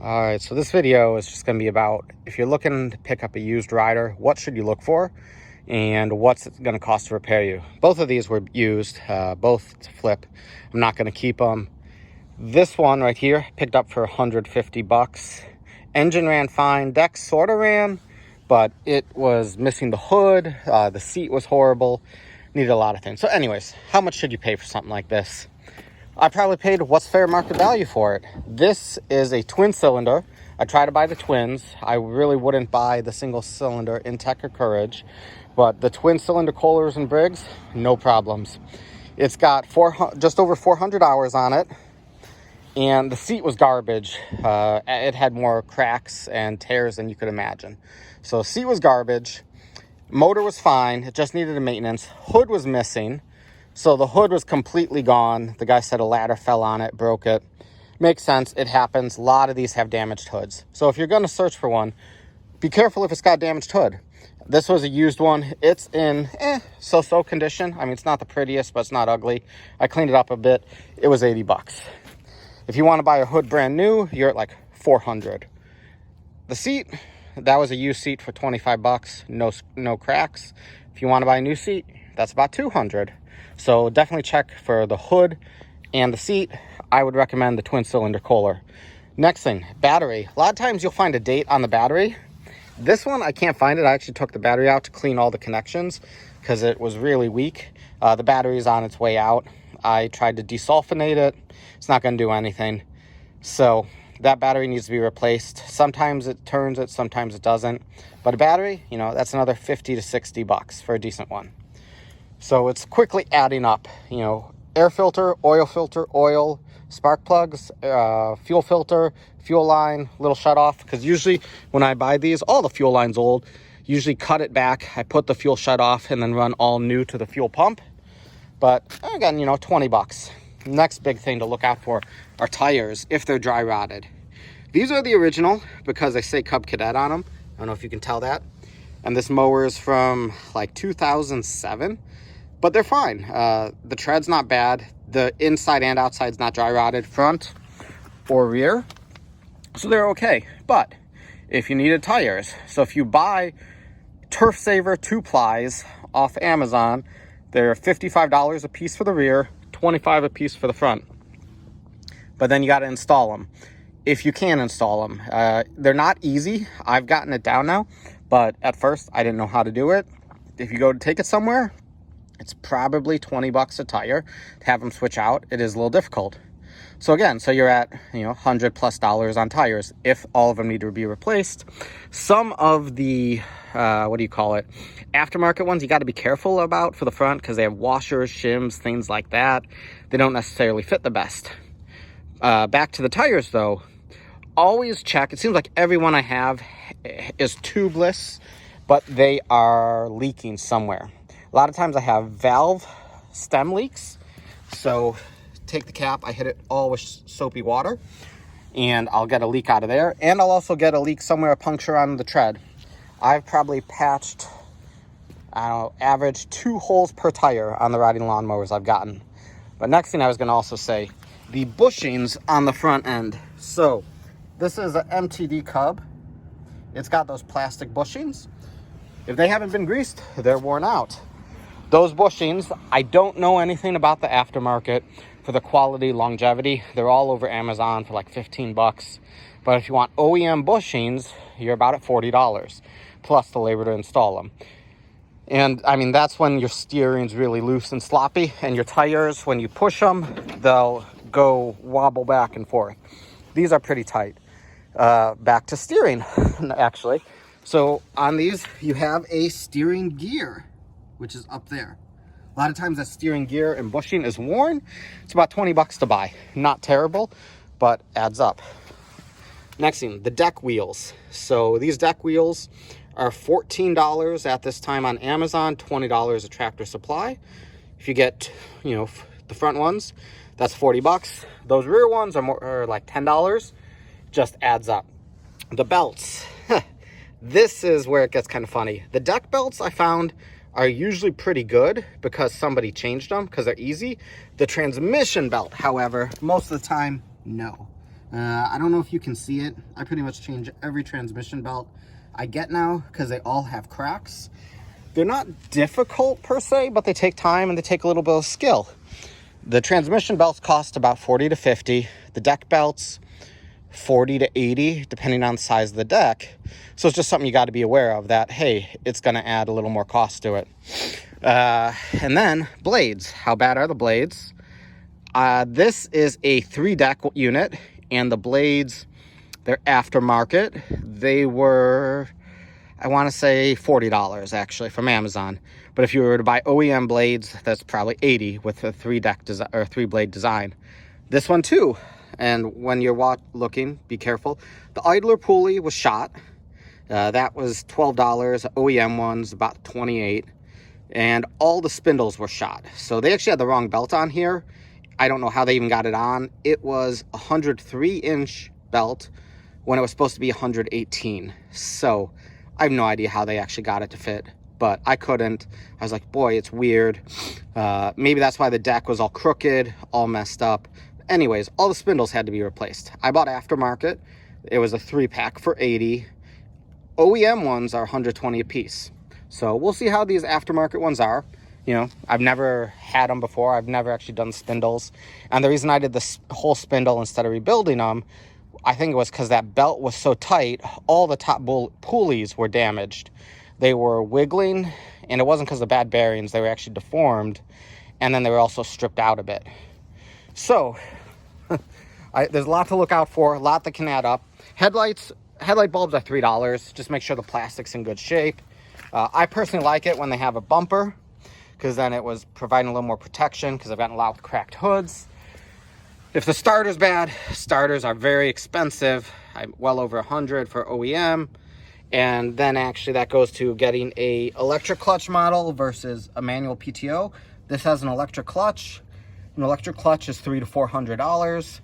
All right, so this video is just going to be about if you're looking to pick up a used rider, what should you look for and what's it going to cost to repair you. Both of these were used, both to flip. I'm not going to keep them. This one right here picked up for 150 bucks. Engine ran fine, deck sort of ran, but it was missing the hood. The seat was horrible, needed a lot of things. So anyways, how much should you pay for something like this? I probably paid what's fair market value for it. This is a twin cylinder. I try to buy the twins. I really wouldn't buy the single cylinder Intech or Courage, but the twin cylinder Kohlers and Briggs, no problems. It's got just over 400 hours on it, and the seat was garbage. It had more cracks and tears than you could imagine. So seat was garbage. Motor was fine. It just needed a maintenance. Hood was missing. So the hood was completely gone. The guy said a ladder fell on it, broke it. Makes sense. It happens. A lot of these have damaged hoods. So if you're going to search for one, be careful if it's got damaged hood. This was a used one. It's in so-so condition. I mean, it's not the prettiest, but it's not ugly. I cleaned it up a bit. It was 80 bucks. If you want to buy a hood brand new, you're at like 400. The seat, that was a used seat for 25 bucks. No cracks. If you want to buy a new seat, that's about 200. So definitely check for the hood and the seat. I would recommend the twin cylinder Kohler. Next thing, battery. A lot of times you'll find a date on the battery. This one, I can't find it. I actually took the battery out to clean all the connections because it was really weak. The battery is on its way out. I tried to desulfonate it. It's not going to do anything. So that battery needs to be replaced. Sometimes it turns it, sometimes it doesn't. But a battery, that's another 50 to 60 bucks for a decent one. So it's quickly adding up, air filter, oil, spark plugs, fuel filter, fuel line, little shut off. Because usually when I buy these, all the fuel line's old. Usually cut it back. I put the fuel shut off and then run all new to the fuel pump. But again, 20 bucks. Next big thing to look out for are tires if they're dry rotted. These are the original because they say Cub Cadet on them. I don't know if you can tell that. And this mower is from like 2007. But they're fine. The tread's not bad. The inside and outside's not dry rotted, front or rear. So they're okay. But if you needed tires, so if you buy Turf Saver 2-plies off Amazon, they're $55 a piece for the rear, $25 a piece for the front. But then you got to install them. If you can install them. They're not easy. I've gotten it down now. But at first, I didn't know how to do it. If you go to take it somewhere, it's probably 20 bucks a tire to have them switch out. It is a little difficult. So again, you're at, $100+ on tires if all of them need to be replaced. Some of the, aftermarket ones, you got to be careful about for the front because they have washers, shims, things like that. They don't necessarily fit the best. Back to the tires though, always check. It seems like every one I have is tubeless, but they are leaking somewhere. A lot of times I have valve stem leaks. So take the cap, I hit it all with soapy water, and I'll get a leak out of there. And I'll also get a leak somewhere, a puncture on the tread. I've probably patched, average 2 holes per tire on the riding lawnmowers I've gotten. But next thing I was going to also say, the bushings on the front end. So this is an MTD Cub. It's got those plastic bushings. If they haven't been greased, they're worn out. Those bushings, I don't know anything about the aftermarket for the quality, longevity. They're all over Amazon for like 15 bucks. But if you want OEM bushings, you're about at $40 plus the labor to install them. And I mean, that's when your steering's really loose and sloppy, and your tires, when you push them, they'll go wobble back and forth. These are pretty tight. Back to steering, actually. So on these, you have a steering gear, which is up there. A lot of times that steering gear and bushing is worn. It's about 20 bucks to buy. Not terrible, but adds up. Next thing, the deck wheels. So these deck wheels are $14 at this time on Amazon, $20 at Tractor Supply. If you get, the front ones, that's 40 bucks. Those rear ones are like $10. Just adds up. The belts. This is where it gets kind of funny. The deck belts I found are usually pretty good because somebody changed them because they're easy. The transmission belt, however, most of the time, no. I don't know if you can see it. I pretty much change every transmission belt I get now because they all have cracks. They're not difficult per se, but they take time and they take a little bit of skill. The transmission belts cost about 40 to 50. The deck belts, 40 to 80, depending on the size of the deck. So it's just something you got to be aware of, that, hey, it's going to add a little more cost to it. And then blades. How bad are the blades? This is a 3-deck unit, and the blades, they're aftermarket. They were, I want to say $40 actually from Amazon. But if you were to buy OEM blades, that's probably $80 with a 3-blade design. This one too. And when you're looking, be careful. The idler pulley was shot. That was $12. OEM ones about $28. And all the spindles were shot. So they actually had the wrong belt on here. I don't know how they even got it on. It was a 103-inch belt when it was supposed to be 118. So I have no idea how they actually got it to fit, but I couldn't. I was like, boy, it's weird. Maybe that's why the deck was all crooked, all messed up. Anyways, all the spindles had to be replaced. I bought aftermarket. It was a 3-pack for $80. OEM ones are 120 a piece. So we'll see how these aftermarket ones are. You know, I've never had them before. I've never actually done spindles. And the reason I did this whole spindle instead of rebuilding them, I think it was because that belt was so tight, all the top pulleys were damaged. They were wiggling, and it wasn't because of bad bearings. They were actually deformed, and then they were also stripped out a bit. So there's a lot to look out for, a lot that can add up. Headlight bulbs are $3. Just make sure the plastic's in good shape. I personally like it when they have a bumper, because then it was providing a little more protection, because I've gotten a lot with cracked hoods. If the starter's bad, starters are very expensive. I'm well over $100 for OEM. And then actually that goes to getting a electric clutch model versus a manual PTO. This has an electric clutch. An electric clutch is $300 to $400.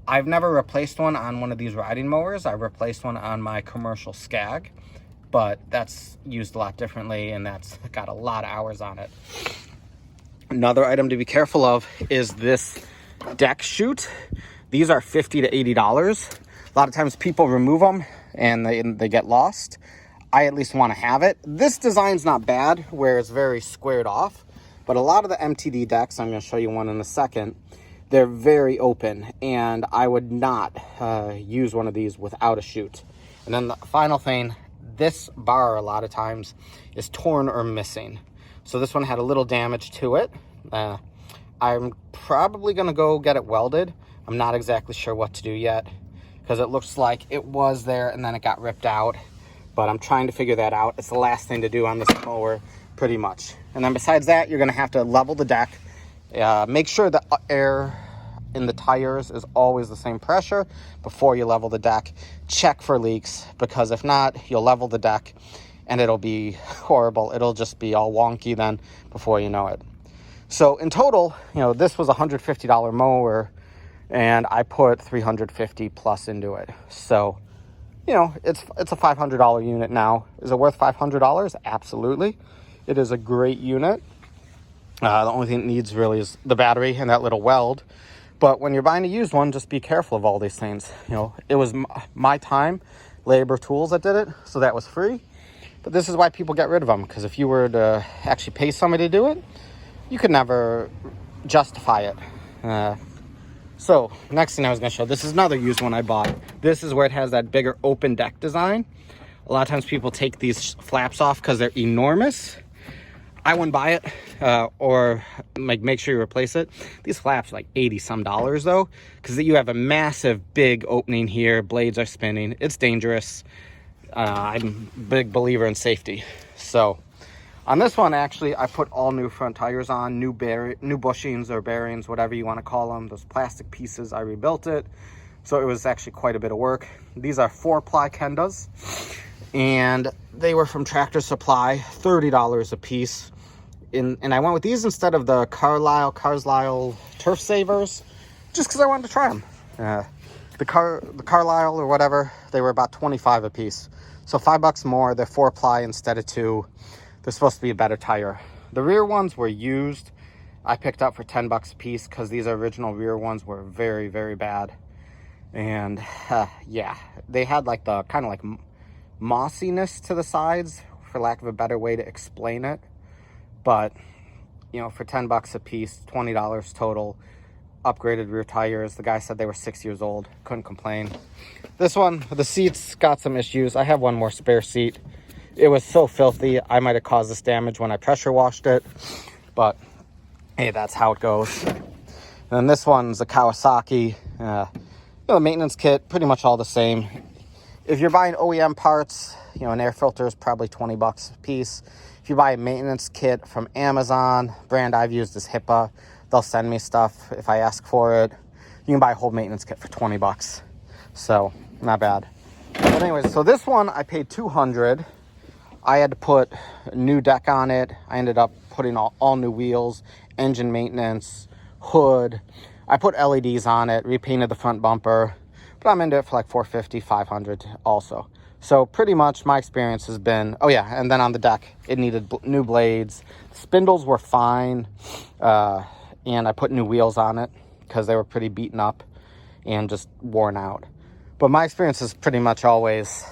I've never replaced one on one of these riding mowers. I've replaced one on my commercial Skag, but that's used a lot differently, and that's got a lot of hours on it. Another item to be careful of is this deck chute. These are $50 to $80. A lot of times people remove them and they get lost. I at least want to have it. This design's not bad, where it's very squared off, but a lot of the MTD decks, I'm going to show you one in a second, they're very open, and I would not use one of these without a chute. And then the final thing, this bar a lot of times is torn or missing. So this one had a little damage to it. I'm probably going to go get it welded. I'm not exactly sure what to do yet, because it looks like it was there and then it got ripped out. But I'm trying to figure that out. It's the last thing to do on this mower, pretty much. And then besides that, you're going to have to level the deck. Make sure the air in the tires is always the same pressure before you level the deck. Check for leaks, because if not, you'll level the deck and it'll be horrible. It'll just be all wonky then before you know it. So in total, you know, this was a $150 mower, and I put $350 plus into it. So, you know, it's a $500 unit now. Is it worth $500? Absolutely. It is a great unit. The only thing it needs really is the battery and that little weld. But when you're buying a used one, just be careful of all these things. You know, it was my time, labor, tools that did it, so that was free. But this is why people get rid of them, because if you were to actually pay somebody to do it, you could never justify it. So next thing I was going to show, this is another used one I bought. This is where it has that bigger open deck design. A lot of times people take these flaps off because they're enormous. I wouldn't buy it, or like make sure you replace it. These flaps are like $80 some though, because you have a massive big opening here. Blades are spinning. It's dangerous. I'm a big believer in safety. So on this one, actually, I put all new front tires on, new bushings or bearings, whatever you want to call them. Those plastic pieces, I rebuilt it. So it was actually quite a bit of work. These are 4-ply Kendas, and they were from Tractor Supply, $30 a piece. And I went with these instead of the Carlisle Turf Savers, just because I wanted to try them. The Carlisle or whatever, they were about $25 a piece. So $5 more. They're 4-ply instead of 2. They're supposed to be a better tire. The rear ones were used. I picked up for $10 a piece because these original rear ones were very, very bad. And yeah, they had like the kind of like mossiness to the sides, for lack of a better way to explain it. But you know, for 10 bucks a piece, $20 total, upgraded rear tires. The guy said they were 6 years old. Couldn't complain. This one, the seats got some issues. I have one more spare seat. It was so filthy, I might have caused this damage when I pressure washed it, but hey, that's how it goes. And this one's a Kawasaki. The maintenance kit, pretty much all the same. If you're buying OEM parts, you know, an air filter is probably 20 bucks a piece. If you buy a maintenance kit from Amazon, brand I've used is HIPAA. They'll send me stuff if I ask for it. You can buy a whole maintenance kit for 20 bucks. So, not bad. But anyways, so this one I paid $200. I had to put a new deck on it. I ended up putting all new wheels, engine maintenance, hood. I put LEDs on it, repainted the front bumper, but I'm into it for like $450, $500 also. So pretty much my experience has been, oh yeah, and then on the deck, it needed new blades. Spindles were fine, and I put new wheels on it because they were pretty beaten up and just worn out. But my experience is pretty much always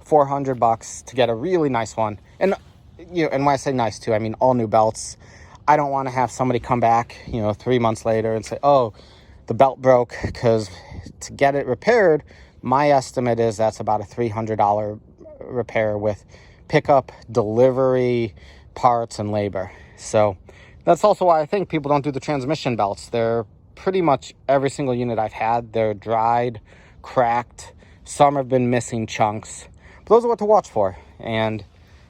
$400 to get a really nice one. And you know, and when I say nice too, I mean all new belts. I don't want to have somebody come back, you know, 3 months later and say, oh, the belt broke, because to get it repaired, my estimate is that's about a $300 repair with pickup, delivery, parts, and labor. So that's also why I think people don't do the transmission belts. They're pretty much every single unit I've had, they're dried, cracked. Some have been missing chunks. But those are what to watch for. And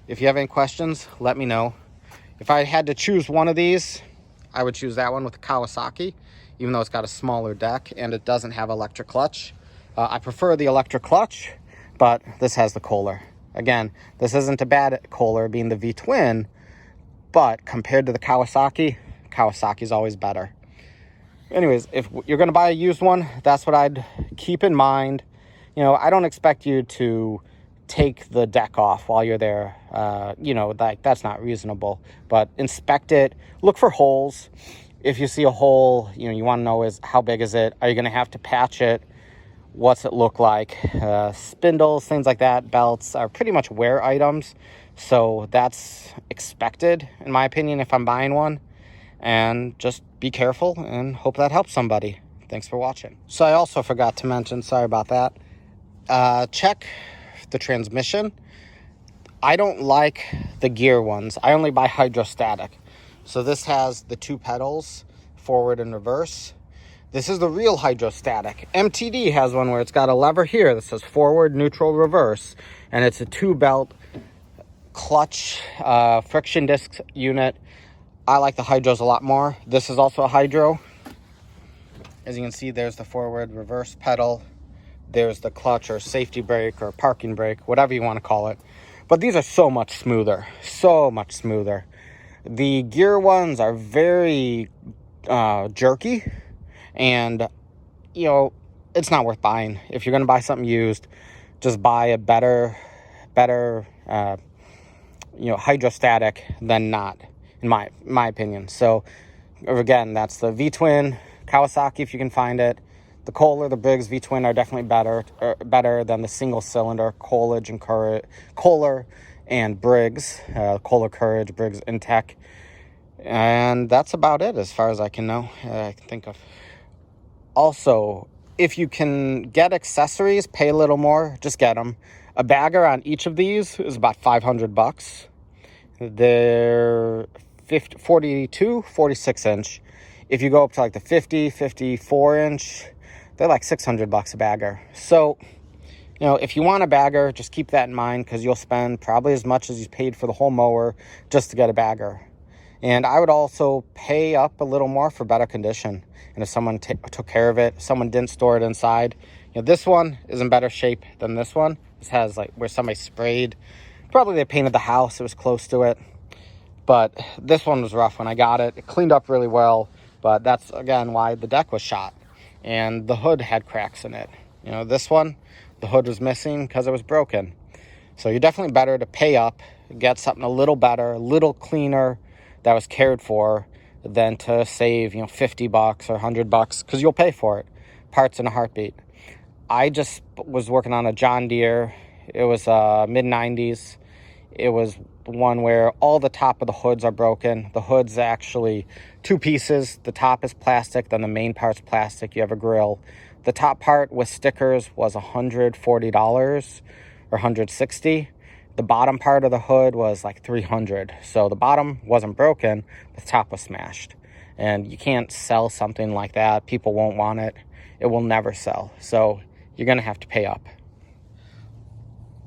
if you have any questions, let me know. If I had to choose one of these, I would choose that one with the Kawasaki, even though it's got a smaller deck and it doesn't have electric clutch. I prefer the electric clutch, but this has the Kohler. Again, this isn't a bad Kohler, being the V-twin, but compared to the Kawasaki, Kawasaki's always better. Anyways, if you're going to buy a used one, that's what I'd keep in mind. You know, I don't expect you to take the deck off while you're there. You know, like that's not reasonable. But inspect it. Look for holes. If you see a hole, you know, you want to know is how big is it? Are you going to have to patch it? What's it look like? Spindles, things like that, belts are pretty much wear items. So that's expected, in my opinion, if I'm buying one. And just be careful and hope that helps somebody. Thanks for watching. So I also forgot to mention, sorry about that. Check the transmission. I don't like the gear ones. I only buy hydrostatic. So this has the 2 pedals, forward and reverse. This is the real hydrostatic. MTD has one where it's got a lever here that says forward, neutral, reverse. And it's a 2-belt clutch friction disc unit. I like the hydros a lot more. This is also a hydro. As you can see, there's the forward, reverse pedal. There's the clutch or safety brake or parking brake, whatever you want to call it. But these are so much smoother, so much smoother. The gear ones are very jerky, and you know, it's not worth buying. If you're going to buy something used, just buy a better you know, hydrostatic than not, in my opinion. So again, that's the V-twin Kawasaki if you can find it. The Kohler, the Briggs V-twin are definitely better than the single cylinder Kohler and Briggs. Kohler Courage, Briggs Intech. And that's about it as far as I can know. I can think of. Also, if you can get accessories, pay a little more, just get them. A bagger on each of these is about $500. They're 42, 46 inch. If you go up to like the 50, 54 inch, they're like $600 a bagger. So, you know, if you want a bagger, just keep that in mind, because you'll spend probably as much as you paid for the whole mower just to get a bagger. And I would also pay up a little more for better condition. And if someone took care of it, someone didn't store it inside. You know, this one is in better shape than this one. This has like where somebody sprayed. Probably they painted the house. It was close to it. But this one was rough when I got it. It cleaned up really well. But that's, again, why the deck was shot. And the hood had cracks in it. You know, this one, the hood was missing because it was broken. So you're definitely better to pay up, get something a little better, a little cleaner, that was cared for, than to save, you know, $50 or $100, because you'll pay for it. Parts in a heartbeat. I just was working on a John Deere. It was mid-90s. It was one where all the top of the hoods are broken. The hood's actually two pieces. The top is plastic, then the main part's plastic. You have a grill. The top part with stickers was $140 or $160. The bottom part of the hood was like $300. So the bottom wasn't broken, the top was smashed. And you can't sell something like that. People won't want it. It will never sell. So you're going to have to pay up.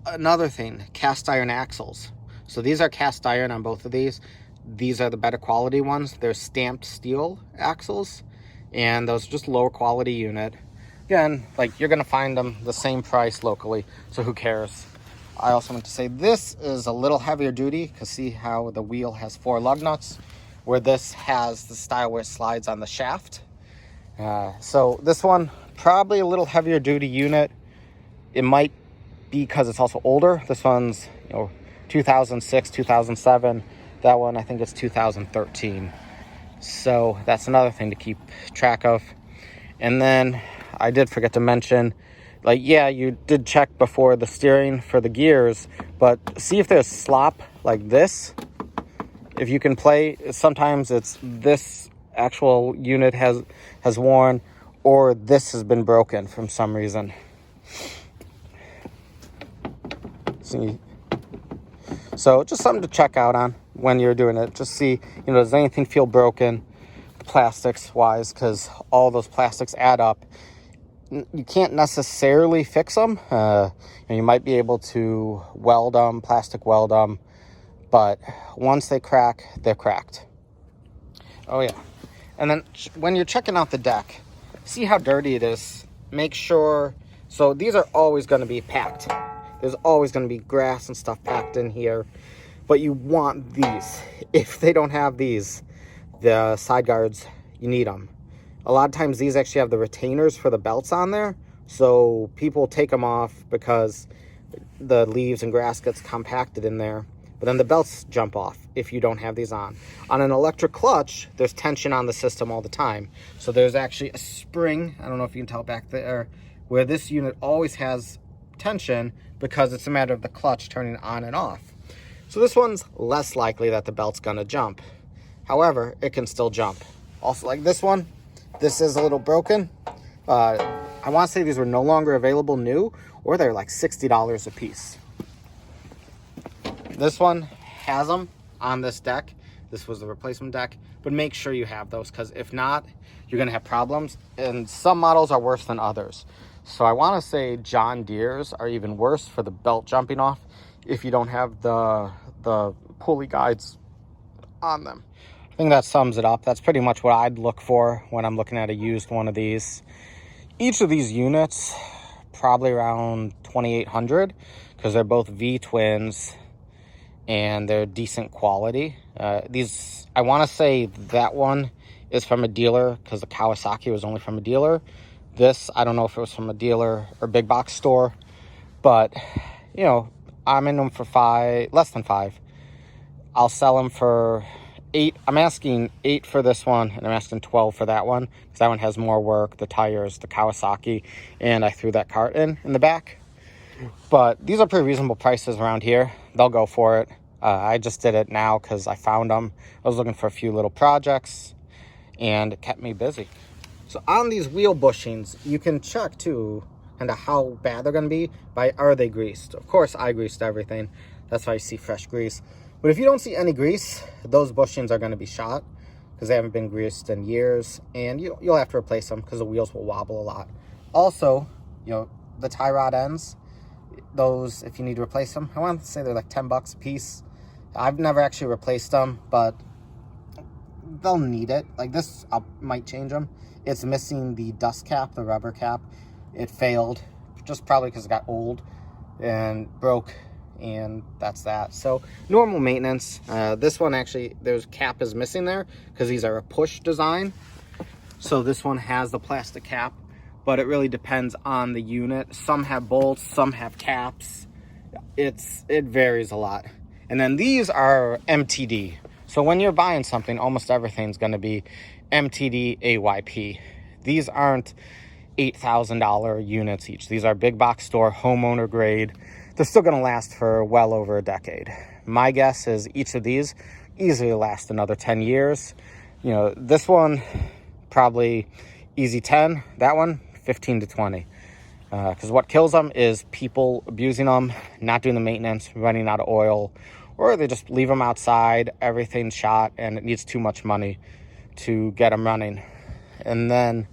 Another thing, cast iron axles. So these are cast iron on both of these. These are the better quality ones. They're stamped steel axles, and those are just lower quality unit. Again, like, you're gonna find them the same price locally, so who cares? I also want to say this is a little heavier duty, because see how the wheel has 4 lug nuts, where this has the style where it slides on the shaft. So this one, probably a little heavier duty unit. It might be because it's also older. This one's, 2006, 2007. That one, I think it's 2013. So that's another thing to keep track of. And then I did forget to mention, like, yeah, you did check before the steering for the gears, but see if there's slop like this. If you can play, sometimes it's this actual unit has worn, or this has been broken from some reason. See, so just something to check out on when you're doing it. Just see, does anything feel broken plastics wise, because all those plastics add up. You can't necessarily fix them. You might be able to weld them, plastic weld them, but once they crack, they're cracked. Oh yeah. And then when you're checking out the deck, see how dirty it is. Make sure, so these are always going to be packed. There's always going to be grass and stuff packed in here, but you want these. If they don't have these, the side guards, you need them. A lot of times these actually have the retainers for the belts on there, so people take them off because the leaves and grass gets compacted in there, but then the belts jump off if you don't have these on. On an electric clutch, there's tension on the system all the time, so there's actually a spring, I don't know if you can tell back there, where this unit always has tension because it's a matter of the clutch turning on and off. So this one's less likely that the belt's gonna jump. However, it can still jump. Also, like this one, this is a little broken. I want to say these were no longer available new, or they're like $60 a piece. This one has them on this deck. This was the replacement deck, but make sure you have those, because if not, you're gonna have problems, and some models are worse than others. So I want to say John Deere's are even worse for the belt jumping off if you don't have the pulley guides on them. I think that sums it up. That's pretty much what I'd look for when I'm looking at a used one of these. Each of these units, probably around $2,800, because they're both V-twins and they're decent quality. These, I want to say that one is from a dealer, because the Kawasaki was only from a dealer. This, I don't know if it was from a dealer or big box store, but, I'm in them for less than 5. I'll sell them for 8. I'm asking 8 for this one, and I'm asking 12 for that one, because that one has more work, the tires, the Kawasaki, and I threw that cart in the back. But these are pretty reasonable prices around here. They'll go for it. I just did it now because I found them. I was looking for a few little projects, and it kept me busy. So on these wheel bushings, you can check too and how bad they're going to be by, are they greased? Of course, I greased everything. That's why you see fresh grease. But if you don't see any grease, those bushings are going to be shot, because they haven't been greased in years, and you'll have to replace them because the wheels will wobble a lot. Also, the tie rod ends, those, if you need to replace them, I want to say they're like $10 a piece. I've never actually replaced them, but they'll need it. Like this, I might change them. It's missing the dust cap, the rubber cap. It failed, just probably because it got old and broke, and that's that. So normal maintenance. This one actually, there's cap is missing there because these are a push design. So this one has the plastic cap, but it really depends on the unit. Some have bolts, some have caps. It varies a lot. And then these are MTD. So when you're buying something, almost everything's going to be MTD AYP. These aren't, $8,000 units each. These are big box store, homeowner grade. They're still going to last for well over a decade. My guess is each of these easily last another 10 years. You know, this one, probably easy 10. That one, 15 to 20. Because what kills them is people abusing them, not doing the maintenance, running out of oil, or they just leave them outside, everything's shot, and it needs too much money to get them running. And then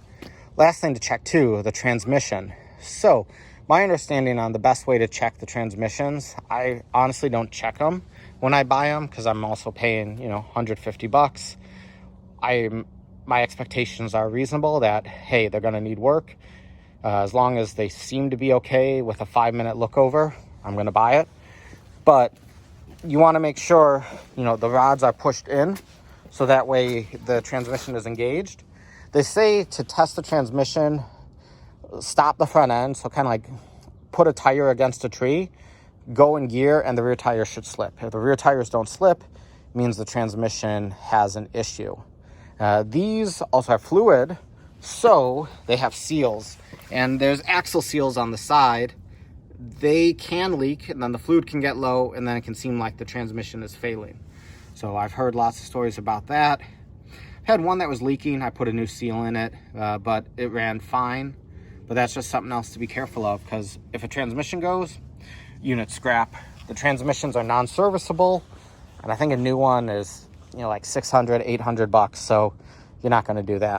last thing to check too, the transmission. So my understanding on the best way to check the transmissions, I honestly don't check them when I buy them because I'm also paying, you know, $150. My expectations are reasonable that, hey, they're going to need work. As long as they seem to be okay with a 5-minute look over, I'm going to buy it. But you want to make sure, you know, the rods are pushed in so that way the transmission is engaged. They say to test the transmission, stop the front end, so kind of like put a tire against a tree, go in gear, and the rear tire should slip. If the rear tires don't slip, it means the transmission has an issue. These also have fluid, so they have seals. And there's axle seals on the side. They can leak, and then the fluid can get low, and then it can seem like the transmission is failing. So I've heard lots of stories about that. I had one that was leaking. I put a new seal in it, but it ran fine. But that's just something else to be careful of, because if a transmission goes, unit scrap. The transmissions are non-serviceable, and I think a new one is, you know, like $600, $800. So you're not going to do that.